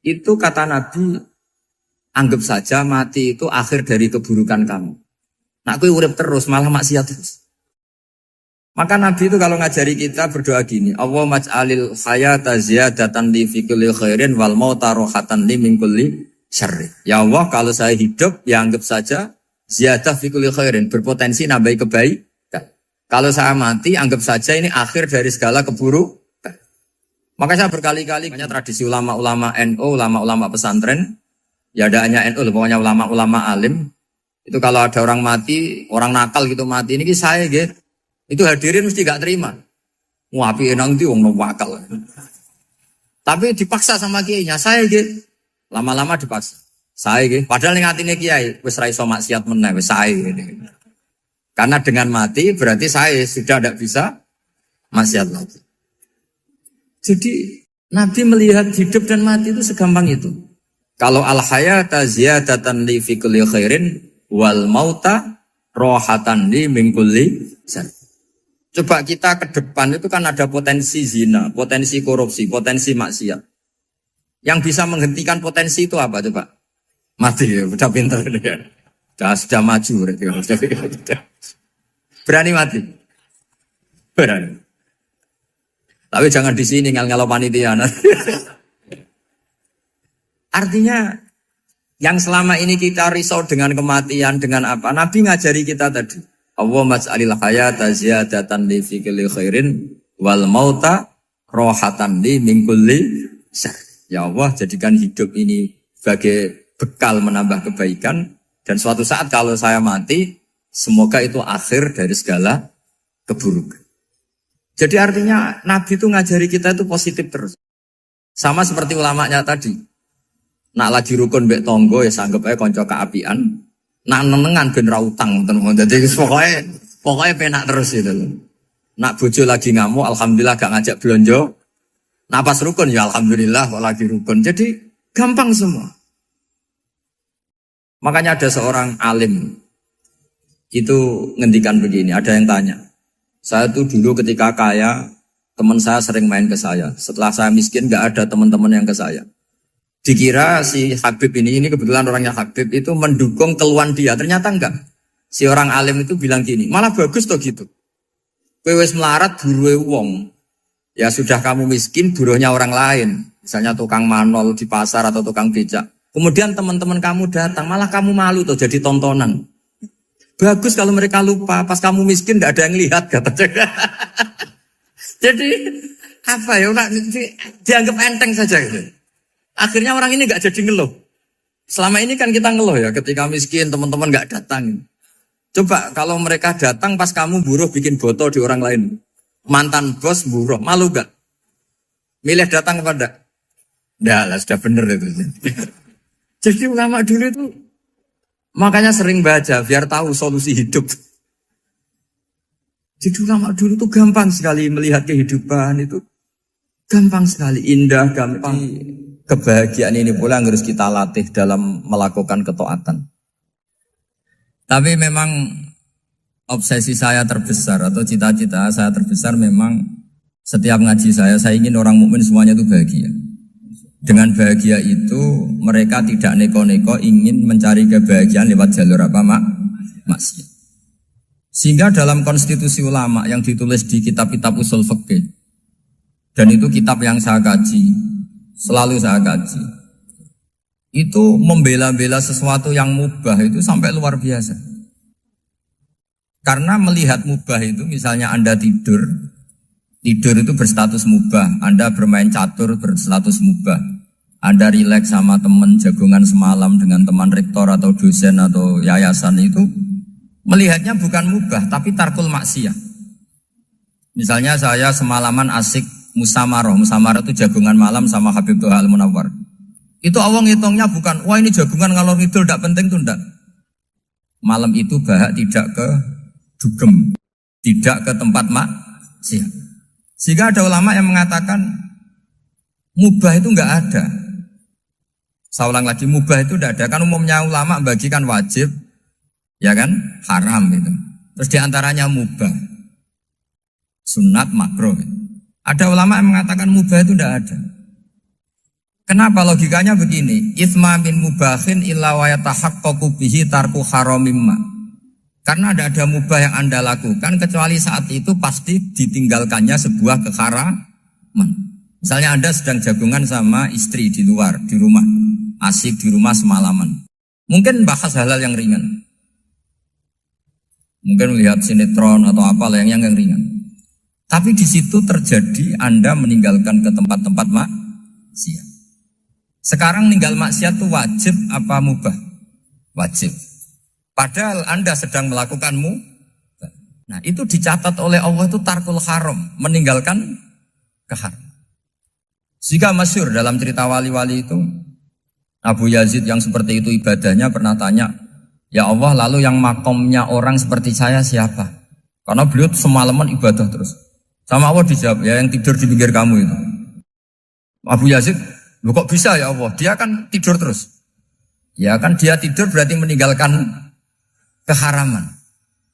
itu kata Nabi, anggap saja mati itu akhir dari keburukan kamu. Nah, aku urip terus, malah maksiat terus. Maka Nabi itu kalau ngajari kita berdoa gini, Allahumma ij'alil hayata ziyadatan li fi kulli khairin wal mauta rohatan li min kulli syarri. Ya Allah, kalau saya hidup, ya anggap saja ziyadah fi kulli khairin, berpotensi nambahi kebaikan. Kalau saya mati, anggap saja ini akhir dari segala keburukan. Maka saya berkali-kali, tradisi ulama-ulama NU, ulama-ulama pesantren, ya ada hanya NU, pokoknya ulama-ulama alim, itu kalau ada orang mati, orang nakal gitu mati, ini saya gitu. Itu hadirin mesti gak terima. Wapi enang itu wong wakal. Tapi dipaksa sama kiainya, saya gitu. Lama-lama dipaksa. Saya gitu. Padahal yang hatinya kiai, wis ra iso maksiat meneh, wis saya gitu. Karena dengan mati berarti saya sudah tidak bisa maksiat lagi. Jadi Nabi melihat hidup dan mati itu segampang itu. Kalau al-hayata ziyadatan li fi kulli khairin wal mauta rohatan li min kulli syarr. Coba kita ke depan itu kan ada potensi zina, potensi korupsi, potensi maksiat. Yang bisa menghentikan potensi itu apa coba? Mati ya, udah pintar ya. Sudah maju berarti. Berani mati? Berani. Tapi jangan di sini ngel-ngelo panitia. Artinya yang selama ini kita risau dengan kematian, dengan apa? Nabi ngajari kita tadi. Allahumma ij'alil hayata ziyadatan li fi kulli khairin wal mauta rohatan li min kulli syarr. Ya Allah, jadikan hidup ini sebagai bekal menambah kebaikan, dan suatu saat kalau saya mati, semoga itu akhir dari segala keburukan. Jadi artinya Nabi itu ngajari kita itu positif terus. Sama seperti ulamanya tadi. Nak lagi rukun mbek tonggo ya sanggep ae kanca keapian. Nak nenengan ben ra utang tenan. Dadi pokoknya penak terus itu. Nak bojo lagi ngamuk alhamdulillah gak ngajak blonjo. Nak pas rukun ya alhamdulillah kok lagi rukun. Jadi gampang semua. Makanya ada seorang alim itu ngendikan begini, ada yang tanya. Saya tuh dulu ketika kaya, teman saya sering main ke saya. Setelah saya miskin gak ada teman-teman yang ke saya. Dikira si Habib ini kebetulan orangnya Habib itu mendukung keluhan dia. Ternyata enggak. Si orang alim itu bilang gini, malah bagus toh gitu. Kowe wis melarat buruhe wong. Ya sudah kamu miskin buruhnya orang lain. Misalnya tukang manol di pasar atau tukang becak. Kemudian teman-teman kamu datang, malah kamu malu tuh jadi tontonan. Bagus kalau mereka lupa, pas kamu miskin enggak ada yang lihat katanya. Jadi apa ya, dianggap enteng saja gitu. Akhirnya orang ini gak jadi ngeluh. Selama ini kan kita ngeluh ya, ketika miskin teman-teman gak datang. Coba kalau mereka datang pas kamu buruh bikin botol di orang lain. Mantan bos buruh, malu gak? Milih datang kepada? Nggak lah, sudah bener itu. Jadi ulama dulu itu, makanya sering baca biar tahu solusi hidup. Jadi ulama dulu itu gampang sekali melihat kehidupan itu. Gampang sekali, indah, gampang. Kebahagiaan ini pula yang harus kita latih dalam melakukan ketaatan. Tapi memang obsesi saya terbesar atau cita-cita saya terbesar memang setiap ngaji saya ingin orang mukmin semuanya itu bahagia. Dengan bahagia itu mereka tidak neko-neko ingin mencari kebahagiaan lewat jalur apa maksiat. Sehingga dalam konstitusi ulama yang ditulis di kitab-kitab usul fikih, dan itu kitab yang saya kaji, selalu saya kaji, itu membela-bela sesuatu yang mubah itu sampai luar biasa. Karena melihat mubah itu, misalnya Anda tidur itu berstatus mubah. Anda bermain catur berstatus mubah. Anda rileks sama teman jagongan semalam dengan teman rektor atau dosen atau yayasan itu, melihatnya bukan mubah tapi tarkul maksiyah. Misalnya saya semalaman asik Musamaroh itu jagungan malam sama Habib Toha Al-Munawwar. Itu awang hitungnya bukan, wah ini jagungan ngalor ngidul tidak penting tuh enggak. Malam itu bahak tidak ke dugem, tidak ke tempat maksiat. Sehingga ada ulama yang mengatakan mubah itu enggak ada. Saya ulang lagi, mubah itu enggak ada. Kan umumnya ulama bagikan wajib, ya kan, haram itu. Terus diantaranya mubah, sunat, makruh. Ada ulama yang mengatakan mubah itu tidak ada. Kenapa? Logikanya begini. Itsma min mubahin illa wa yatahaqqaqu bihi tarku haramimma. Karena tidak ada mubah yang Anda lakukan kecuali saat itu pasti ditinggalkannya sebuah keharaman. Misalnya Anda sedang jagungan sama istri di luar, di rumah. Asik di rumah semalaman. Mungkin bahas hal-hal yang ringan. Mungkin melihat sinetron atau apa yang ringan. Tapi di situ terjadi Anda meninggalkan ke tempat-tempat maksiat. Sekarang ninggal maksiat itu wajib apa mubah? Wajib. Padahal Anda sedang melakukan mubah. Nah itu dicatat oleh Allah itu tarkul haram, meninggalkan keharam. Jika masyhur dalam cerita wali-wali itu, Abu Yazid yang seperti itu ibadahnya pernah tanya, ya Allah lalu yang makomnya orang seperti saya siapa? Karena beliau semalaman ibadah terus. Sama Allah dijawab, ya yang tidur di pinggir kamu itu. Abu Yazid, loh kok bisa ya Allah? Dia kan tidur terus. Ya kan dia tidur berarti meninggalkan keharaman.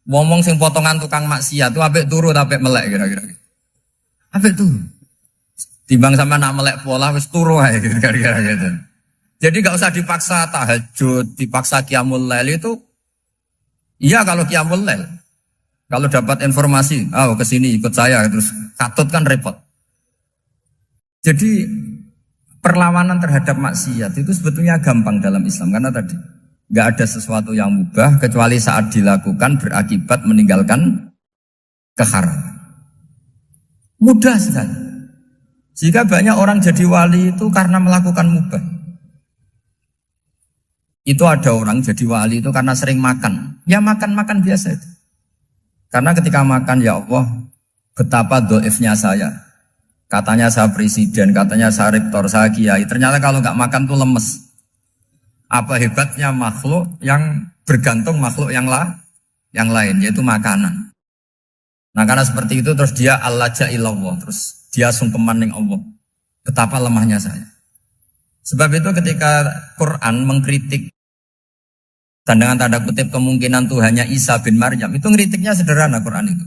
Ngomong sing potongan tukang maksiat itu apik turu apik melek kira-kira. Apik turu. Timbang sama nak melek pola wis turu ae kira-kira gitu. Jadi enggak usah dipaksa tahajud, dipaksa qiyamul lail itu. Iya kalau qiyamul lail. Kalau dapat informasi, kesini ikut saya, terus katut kan repot. Jadi perlawanan terhadap maksiat itu sebetulnya gampang dalam Islam. Karena tadi, nggak ada sesuatu yang mubah, kecuali saat dilakukan berakibat meninggalkan keharaman. Mudah sekali. Jika banyak orang jadi wali itu karena melakukan mubah. Itu ada orang jadi wali itu karena sering makan. Ya makan-makan biasa itu. Karena ketika makan, ya Allah, betapa doifnya saya. Katanya saya presiden, katanya saya rektor, saya kiai. Ternyata kalau nggak makan tuh lemes. Apa hebatnya makhluk yang bergantung makhluk yang lain, yaitu makanan. Nah karena seperti itu terus dia al-laja ilallah, terus dia sungkeman ning Allah. Betapa lemahnya saya. Sebab itu ketika Quran mengkritik dan dengan tanda kutip kemungkinan Tuhannya Isa bin Maryam, itu ngeritiknya sederhana Quran itu.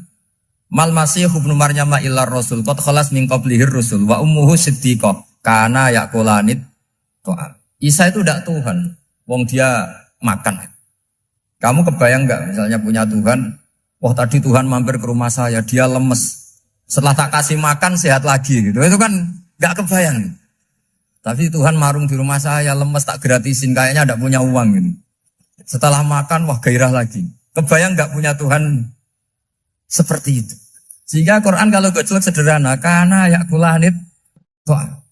Mal masih ibnu Maryam illar rasul qad khalas min qablihir rusul wa ummuhu siddiqah kana yaqulanit ta'am. Isa itu tidak Tuhan, wong dia makan. Kamu kebayang nggak misalnya punya Tuhan, wah tadi Tuhan mampir ke rumah saya, dia lemes. Setelah tak kasih makan sehat lagi gitu. Itu kan nggak kebayang. Tapi Tuhan marung di rumah saya, lemes tak gratisin, kayaknya tidak punya uang gitu. Setelah makan, wah gairah lagi. Kebayang nggak punya Tuhan seperti itu. Sehingga Quran kalau gojlok sederhana, karena yakulanit ta'am.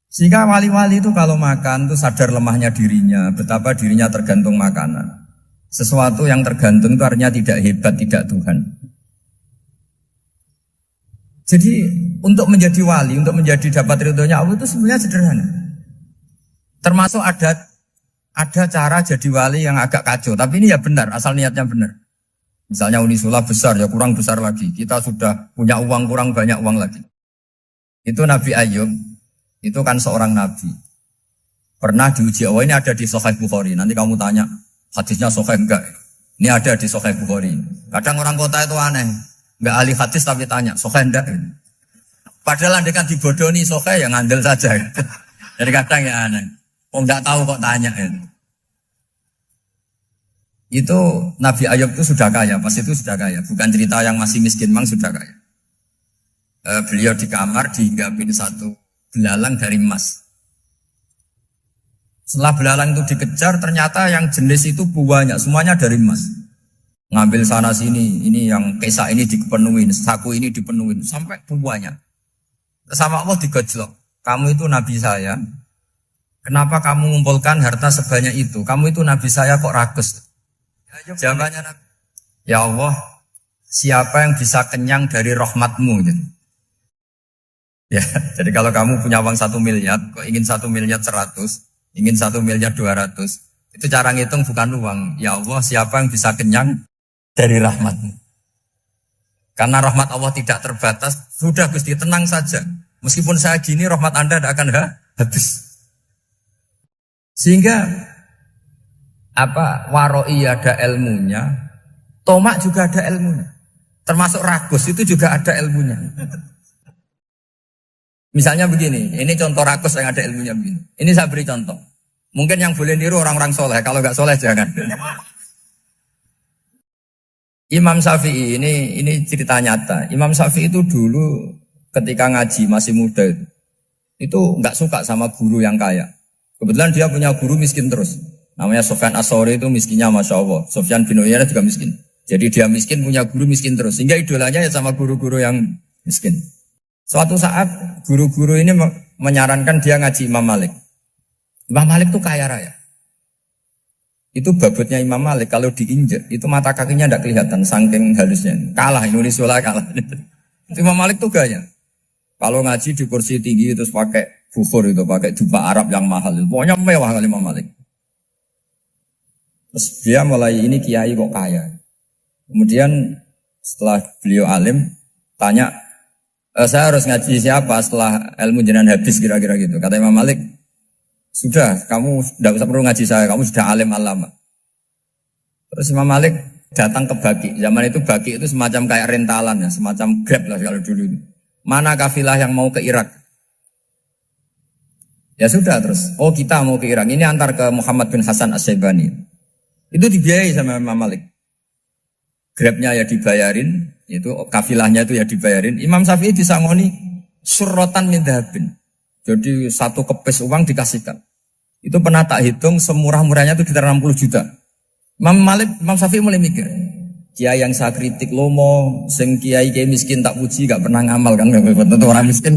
Sehingga wali-wali itu kalau makan itu sadar lemahnya dirinya, betapa dirinya tergantung makanan. Sesuatu yang tergantung itu artinya tidak hebat, tidak Tuhan. Jadi untuk menjadi wali, untuk menjadi dapat ridhonya Allah itu sebenarnya sederhana. Termasuk ada cara jadi wali yang agak kacau, tapi ini ya benar, asal niatnya benar. Misalnya Unisula besar, ya kurang besar lagi. Kita sudah punya uang, kurang banyak uang lagi. Itu Nabi Ayub, itu kan seorang nabi. Pernah diuji, oh ini ada di Sahih Bukhari. Nanti kamu tanya, hadisnya Sahih enggak? Ini ada di Sahih Bukhari. Kadang orang kota itu aneh. Enggak ahli hadis tapi tanya, Sahih enggak? Padahal andekan dibodohi Sahih, ya ngandel saja. Jadi kadang ya aneh. Oh enggak tahu kok tanya. Itu Nabi Ayub itu sudah kaya, pas itu sudah kaya. Bukan cerita yang masih miskin, memang sudah kaya. Beliau di kamar dihinggapin satu belalang dari emas. Setelah belalang itu dikejar, ternyata yang jenis itu banyak, semuanya dari emas. Ngambil sana sini, ini yang kesak ini dipenuhin, saku ini dipenuhin, sampai banyak. Sama Allah digojlok. Kamu itu Nabi saya, kenapa kamu mengumpulkan harta sebanyak itu? Kamu itu Nabi saya kok rakus? Jawabannya, ya Allah, siapa yang bisa kenyang dari rahmatmu? Ya, jadi kalau kamu punya uang 1 miliar, kok ingin 1 miliar 100, ingin 1 miliar 200, itu cara ngitung bukan uang. Ya Allah, siapa yang bisa kenyang dari rahmatmu? Karena rahmat Allah tidak terbatas, sudah Gusti tenang saja. Meskipun saya gini, rahmat Anda tidak akan habis. Sehingga waroi ada ilmunya, tomak juga ada ilmunya. Termasuk ragus itu juga ada ilmunya. Misalnya begini, ini contoh rakus yang ada ilmunya begini. Ini saya beri contoh. Mungkin yang boleh niru orang-orang soleh, kalau nggak soleh jangan. Imam Syafi'i ini cerita nyata. Imam Syafi'i itu dulu ketika ngaji masih muda itu nggak suka sama guru yang kaya. Kebetulan dia punya guru miskin terus. Namanya Sufyan As-Tsauri, itu miskinnya Masya Allah. Sufyan bin Uyainah juga miskin. Jadi dia miskin, punya guru miskin terus. Sehingga idolanya ya sama guru-guru yang miskin. Suatu saat guru-guru ini menyarankan dia ngaji Imam Malik. Imam Malik itu kaya raya. Itu babutnya Imam Malik, kalau diinjek, itu mata kakinya tidak kelihatan, saking halusnya. Kalah, Indonesia kalah. Imam Malik itu gaya. Kalau ngaji di kursi tinggi, terus pakai bukhur itu, pakai jubah Arab yang mahal. Pokoknya mewah kali Imam Malik. Terus dia mulai, ini kiai kok kaya. Kemudian setelah beliau alim, tanya, saya harus ngaji siapa setelah ilmu jenengan habis kira-kira gitu. Kata Imam Malik, sudah, kamu tidak usah perlu ngaji saya, kamu sudah alim alama. Terus Imam Malik datang ke Baki. Zaman itu Baki itu semacam kayak rentalan ya, semacam Grab lah kalau dulu. Mana kafilah yang mau ke Irak? Ya sudah terus, oh kita mau ke Irak, ini antar ke Muhammad bin Hasan As-Syaibani. Itu dibiayai sama Imam Malik. Grabnya ya dibayarin, itu kafilahnya itu ya dibayarin. Imam Syafi'i disangoni surrotan min dhahabin. Jadi satu kepes uang dikasihkan. Itu pernah tak hitung semurah-murahnya itu sekitar 60 juta. Imam Syafi'i mulai mikir, kiai yang saya kritik lomo, sing kiai miskin tak puji, gak pernah ngamal kan, tentu orang miskin.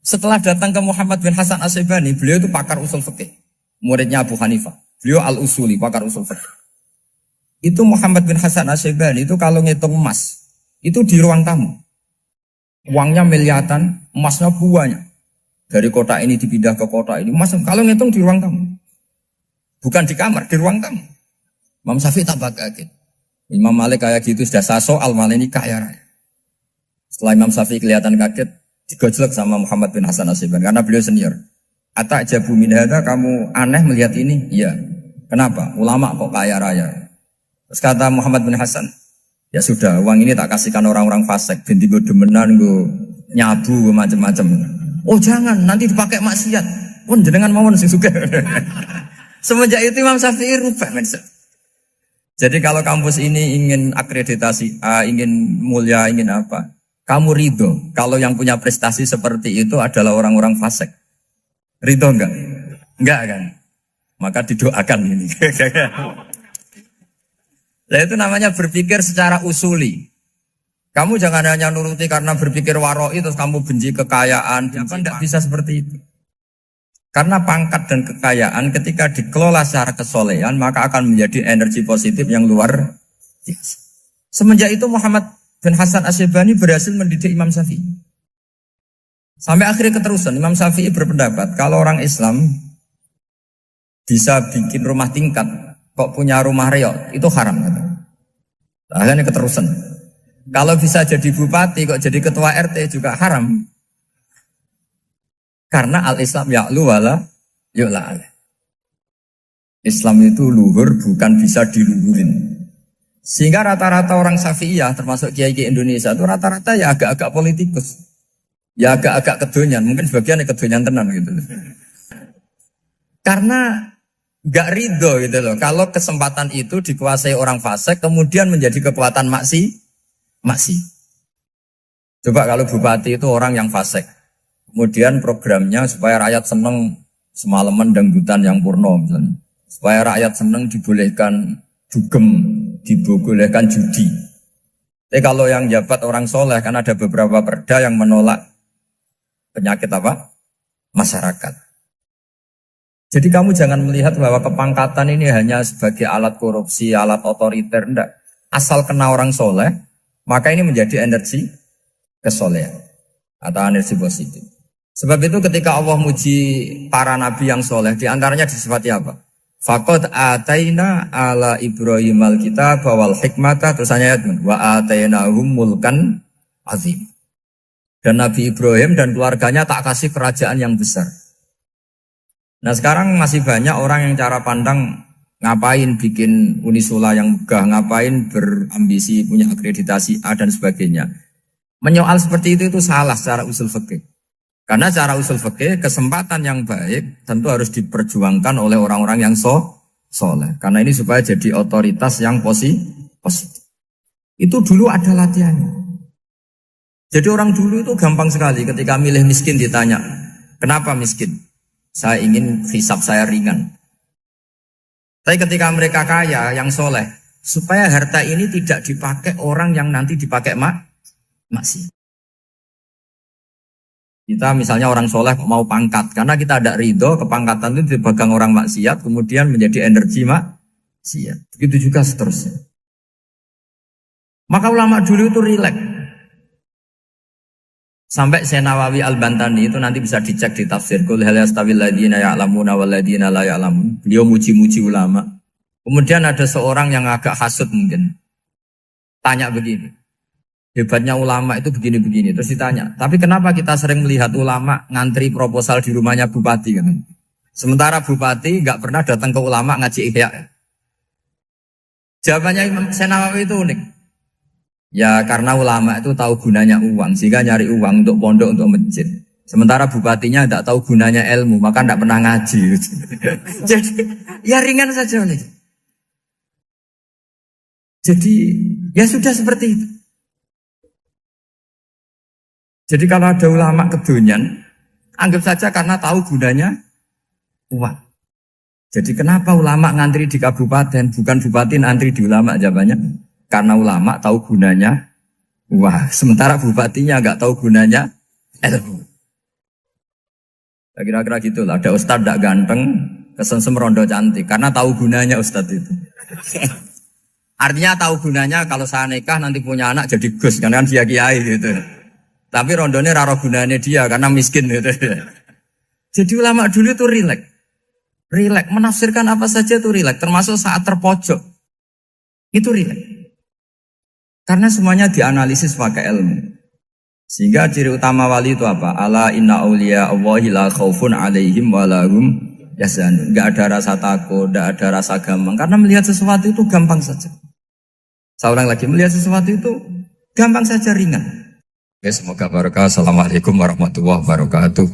Setelah datang ke Muhammad bin Hasan As-Syaibani, beliau itu pakar usul fikih, muridnya Abu Hanifah. Beliau al-usuli, pakar usul fikih. Itu Muhammad bin Hasan As-Syaibani itu kalau ngitung emas, itu di ruang tamu. Uangnya miliaran, emasnya banyak. Dari kota ini dipindah ke kota ini. Emas kalau ngitung di ruang tamu. Bukan di kamar, di ruang tamu. Imam Syafi'i tambah kaget. Imam Malik kayak gitu sudah soal malah ini kaya raya. Setelah Imam Syafi'i kelihatan kaget, digojlok sama Muhammad bin Hasan Asyibani karena beliau senior. Atak jabu min hadza, kamu aneh melihat ini? Iya. Kenapa? Ulama kok kaya raya. Terus kata Muhammad bin Hasan, ya sudah, uang ini tak kasihkan orang-orang fasik, binti gue demenan, gue nyabu, macam-macam. Oh jangan, nanti dipakai maksiat. Pun jenengan mawon sing suka. Semenjak itu Imam Syafi'i rubah mindset. Jadi kalau kampus ini ingin akreditasi A, ingin mulia, ingin apa, kamu ridho kalau yang punya prestasi seperti itu adalah orang-orang fasik. Ridho enggak? Enggak kan? Maka didoakan ini. Nah itu namanya berpikir secara usuli. Kamu jangan hanya nuruti karena berpikir waroi terus kamu benci kekayaan. Jangan, tidak bisa seperti itu. Karena pangkat dan kekayaan ketika dikelola secara kesolehan maka akan menjadi energi positif yang luar biasa. Semenjak itu Muhammad bin Hasan Asyibani berhasil mendidik Imam Syafi'i. Sampai akhirnya keterusan Imam Syafi'i berpendapat kalau orang Islam bisa bikin rumah tingkat kok punya rumah reot, itu haram. Akhirnya keterusan. Kalau bisa jadi bupati, kok jadi ketua RT juga haram. Karena al-Islam ya'lu wala yu'la alaih. Islam itu luhur, bukan bisa diluhurin. Sehingga rata-rata orang Syafi'iyah, termasuk kiai-kiai Indonesia, itu rata-rata ya agak-agak politikus. Ya agak-agak kedonyan, mungkin sebagian kedonyan tenan gitu. Karena gak ridho gitu loh. Kalau kesempatan itu dikuasai orang fasik, kemudian menjadi kekuatan maksi. Coba kalau bupati itu orang yang fasik, kemudian programnya supaya rakyat seneng semalaman dangdutan yang purno misalnya, supaya rakyat seneng dibolehkan dugem, dibolehkan judi. Tapi kalau yang jabat orang soleh, kan ada beberapa perda yang menolak penyakit apa? Masyarakat. Jadi kamu jangan melihat bahwa kepangkatan ini hanya sebagai alat korupsi, alat otoriter, enggak. Asal kena orang soleh, maka ini menjadi energi kesolehan atau energi positif. Sebab itu ketika Allah muji para nabi yang soleh, diantaranya disifati apa? Faqad ataina ala Ibrahim al-kitab wal hikmata, terusannya wa atainahum mulkan azim. Dan Nabi Ibrahim dan keluarganya tak kasih kerajaan yang besar. Nah sekarang masih banyak orang yang cara pandang ngapain bikin Unisula yang megah, ngapain berambisi punya akreditasi A dan sebagainya. Menyoal seperti itu salah secara usul fikih. Karena secara usul fikih kesempatan yang baik tentu harus diperjuangkan oleh orang-orang yang soleh. Karena ini supaya jadi otoritas yang positif. Itu dulu ada latihannya. Jadi orang dulu itu gampang sekali ketika milih miskin ditanya, kenapa miskin? Saya ingin hisab saya ringan. Tapi ketika mereka kaya, yang soleh, supaya harta ini tidak dipakai orang yang nanti dipakai maksiat. Kita misalnya orang soleh mau pangkat, karena kita ada ridho, kepangkatan itu dipegang orang maksiat, kemudian menjadi energi maksiat. Begitu juga seterusnya. Maka ulama dulu itu rileks. Sampai Nawawi Al-Bantani itu nanti bisa dicek di tafsir. Qul hal yastawil ladzina ya'lamuna wal ladzina la ya'lamun. Beliau muji-muji ulama. Kemudian ada seorang yang agak hasut mungkin. Tanya begini. Hebatnya ulama itu begini-begini. Terus ditanya, tapi kenapa kita sering melihat ulama ngantri proposal di rumahnya bupati kan? Sementara bupati enggak pernah datang ke ulama ngaji ihya. Jawabannya Imam Nawawi itu unik. Ya karena ulama itu tahu gunanya uang, sehingga nyari uang untuk pondok, untuk masjid. Sementara bupatinya tidak tahu gunanya ilmu, maka tidak pernah ngaji. Jadi ya ringan saja nih. Jadi ya sudah seperti itu. Jadi kalau ada ulama kedonyan, anggap saja karena tahu gunanya uang. Jadi kenapa ulama ngantri di kabupaten, bukan bupati ngantri di ulama? Jawabannya karena ulama tahu gunanya uang, sementara bupatinya nggak tahu gunanya ilmu. Kira-kira gitulah. Ada ustadz tidak ganteng, kesensem rondo cantik, karena tahu gunanya ustadz itu. Artinya tahu gunanya kalau saya nikah nanti punya anak jadi gus, karena kan dia kiai gitu. Tapi rondone raro gunanya dia karena miskin gitu. Jadi ulama dulu itu rileks. Rileks menafsirkan apa saja itu rileks, termasuk saat terpojok. Itu rileks. Karena semuanya dianalisis pakai ilmu. Sehingga ciri utama wali itu apa? Ala inna awliya Allahi la khaufun alaihim walahum yahzanun. Enggak ada rasa takut, enggak ada rasa gampang. Karena melihat sesuatu itu gampang saja. Saya ulang lagi, melihat sesuatu itu gampang saja, ringan. Oke, semoga barokah. Assalamualaikum warahmatullahi wabarakatuh.